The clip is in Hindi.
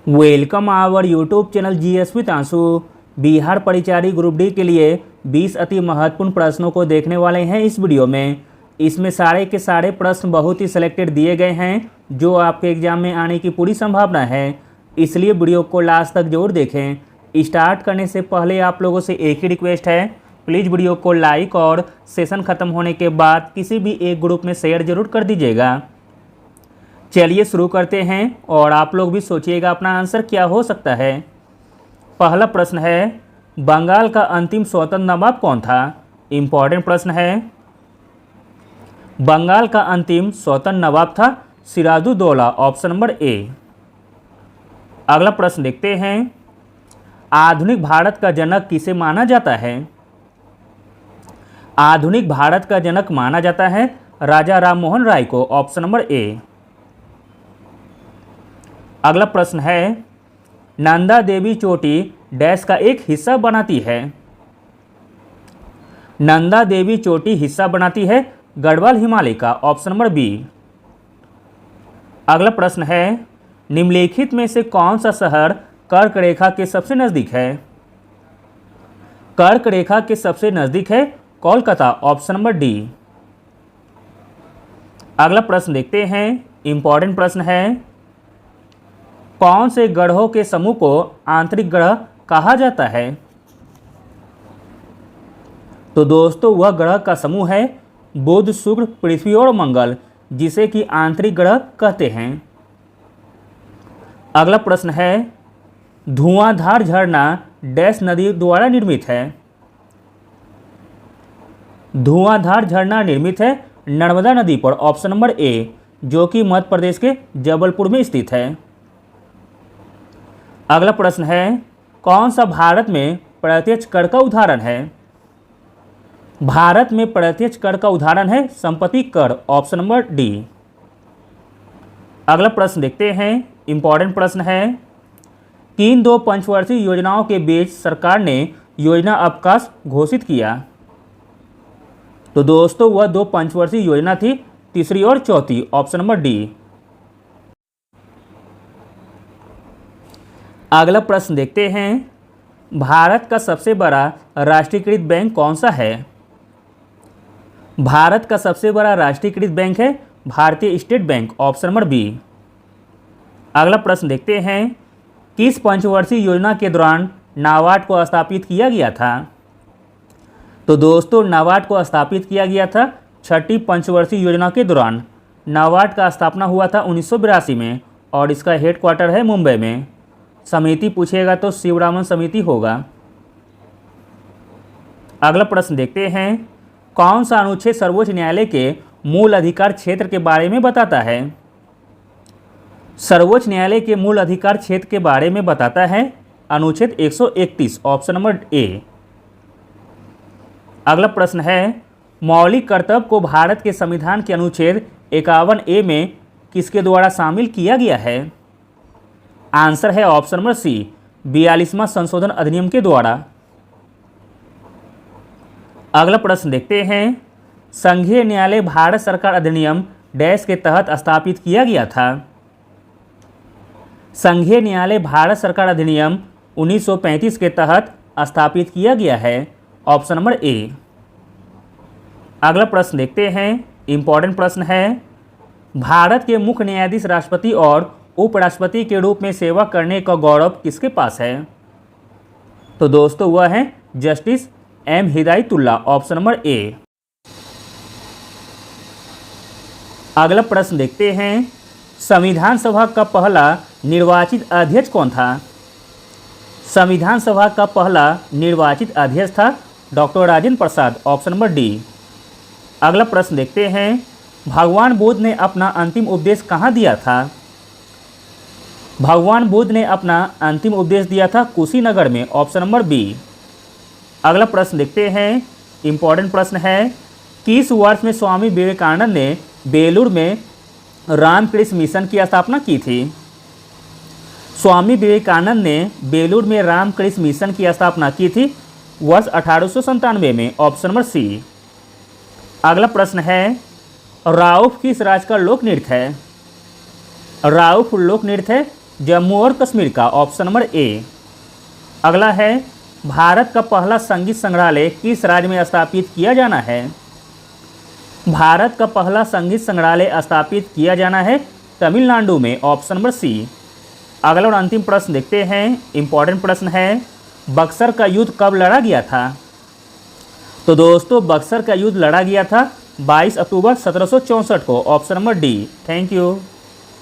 Welcome our YouTube channel GS with आंसू। बिहार परिचारी ग्रुप डी के लिए 20 अति महत्वपूर्ण प्रश्नों को देखने वाले हैं इस वीडियो में। इसमें सारे के सारे प्रश्न बहुत ही सिलेक्टेड दिए गए हैं जो आपके एग्जाम में आने की पूरी संभावना है, इसलिए वीडियो को लास्ट तक जरूर देखें। स्टार्ट करने से पहले आप लोगों से एक ही रिक्वेस्ट है, प्लीज़ वीडियो को लाइक और सेशन ख़त्म होने के बाद किसी भी एक ग्रुप में शेयर जरूर कर दीजिएगा। चलिए शुरू करते हैं और आप लोग भी सोचिएगा अपना आंसर क्या हो सकता है। पहला प्रश्न है, बंगाल का अंतिम स्वतंत्र नवाब कौन था? इम्पॉर्टेंट प्रश्न है। बंगाल का अंतिम स्वतंत्र नवाब था सिराजुद्दौला, ऑप्शन नंबर ए। अगला प्रश्न देखते हैं, आधुनिक भारत का जनक किसे माना जाता है? आधुनिक भारत का जनक माना जाता है राजा राममोहन राय को, ऑप्शन नंबर ए। अगला प्रश्न है, नंदा देवी चोटी डैश का एक हिस्सा बनाती है? नंदा देवी चोटी हिस्सा बनाती है गढ़वाल हिमालय का, ऑप्शन नंबर बी। अगला प्रश्न है, निम्नलिखित में से कौन सा शहर कर्क रेखा के सबसे नज़दीक है? कर्क रेखा के सबसे नज़दीक है कोलकाता, ऑप्शन नंबर डी। अगला प्रश्न देखते हैं, इंपॉर्टेंट प्रश्न है, कौन से ग्रहों के समूह को आंतरिक ग्रह कहा जाता है? तो दोस्तों वह ग्रह का समूह है बुध, शुक्र, पृथ्वी और मंगल, जिसे कि आंतरिक ग्रह कहते हैं। अगला प्रश्न है, धुआंधार झरना डैश नदी द्वारा निर्मित है? धुआंधार झरना निर्मित है नर्मदा नदी पर, ऑप्शन नंबर ए, जो कि मध्य प्रदेश के जबलपुर में स्थित है। अगला प्रश्न है, कौन सा भारत में प्रत्यक्ष कर का उदाहरण है? भारत में प्रत्यक्ष कर का उदाहरण है संपत्ति कर, ऑप्शन नंबर डी। अगला प्रश्न देखते हैं, इंपॉर्टेंट प्रश्न है, किन दो पंचवर्षीय योजनाओं के बीच सरकार ने योजना अवकाश घोषित किया? तो दोस्तों वह दो पंचवर्षीय योजना थी तीसरी और चौथी, ऑप्शन नंबर डी। अगला प्रश्न देखते हैं, भारत का सबसे बड़ा राष्ट्रीयकृत बैंक कौन सा है? भारत का सबसे बड़ा राष्ट्रीयकृत बैंक है भारतीय state bank, option number B. अगला प्रश्न देखते हैं, किस पंचवर्षीय योजना के दौरान नाबार्ड को स्थापित किया गया था? तो दोस्तों नाबार्ड को स्थापित किया गया था छठी पंचवर्षीय योजना के दौरान। नाबार्ड का स्थापना हुआ था 1982 में और इसका हेडक्वार्टर है मुंबई में। समिति पूछेगा तो शिवरामन समिति होगा। अगला प्रश्न देखते हैं, कौन सा अनुच्छेद सर्वोच्च न्यायालय के मूल अधिकार क्षेत्र के बारे में बताता है? सर्वोच्च न्यायालय के मूल अधिकार क्षेत्र के बारे में बताता है अनुच्छेद 131, ऑप्शन नंबर ए। अगला प्रश्न है, मौलिक कर्तव्य को भारत के संविधान के अनुच्छेद 51A में किसके द्वारा शामिल किया गया है? आंसर है ऑप्शन नंबर सी, 42वां संशोधन अधिनियम के द्वारा। अगला प्रश्न देखते हैं, संघीय न्यायालय भारत सरकार अधिनियम डैश के तहत स्थापित किया गया था? संघीय न्यायालय भारत सरकार अधिनियम 1935 के तहत स्थापित किया गया है, ऑप्शन नंबर ए। अगला प्रश्न देखते हैं, इंपॉर्टेंट प्रश्न है, भारत के मुख्य न्यायाधीश राष्ट्रपति और उपराष्ट्रपति के रूप में सेवा करने का गौरव किसके पास है? तो दोस्तों वह है justice M Hidayatullah, option number A. अगला प्रश्न देखते हैं, संविधान सभा का पहला निर्वाचित अध्यक्ष कौन था? संविधान सभा का पहला निर्वाचित अध्यक्ष था doctor Rajendra Prasad, option number D. अगला प्रश्न देखते हैं, भगवान बुद्ध ने अपना अंतिम उपदेश कहाँ दिया था? भगवान बुद्ध ने अपना अंतिम उपदेश दिया था कुशीनगर में, ऑप्शन नंबर बी। अगला प्रश्न देखते हैं, इंपॉर्टेंट प्रश्न है, किस वर्ष में स्वामी विवेकानंद ने बेलूर में रामकृष्ण मिशन की स्थापना की थी? स्वामी विवेकानंद ने बेलूर में रामकृष्ण मिशन की स्थापना की थी वर्ष 1897 में, ऑप्शन नंबर सी। अगला प्रश्न है, राउफ किस राज्य का लोक नृत्य है? राउफ लोक नृत्य है जम्मू और कश्मीर का, ऑप्शन नंबर ए। अगला है, भारत का पहला संगीत संग्रहालय किस राज्य में स्थापित किया जाना है? भारत का पहला संगीत संग्रहालय स्थापित किया जाना है तमिलनाडु में, ऑप्शन नंबर सी। अगला और अंतिम प्रश्न देखते हैं, इंपॉर्टेंट प्रश्न है, बक्सर का युद्ध कब लड़ा गया था? तो दोस्तों बक्सर का युद्ध लड़ा गया था 22 अक्टूबर 1764 को, option number D. Thank you.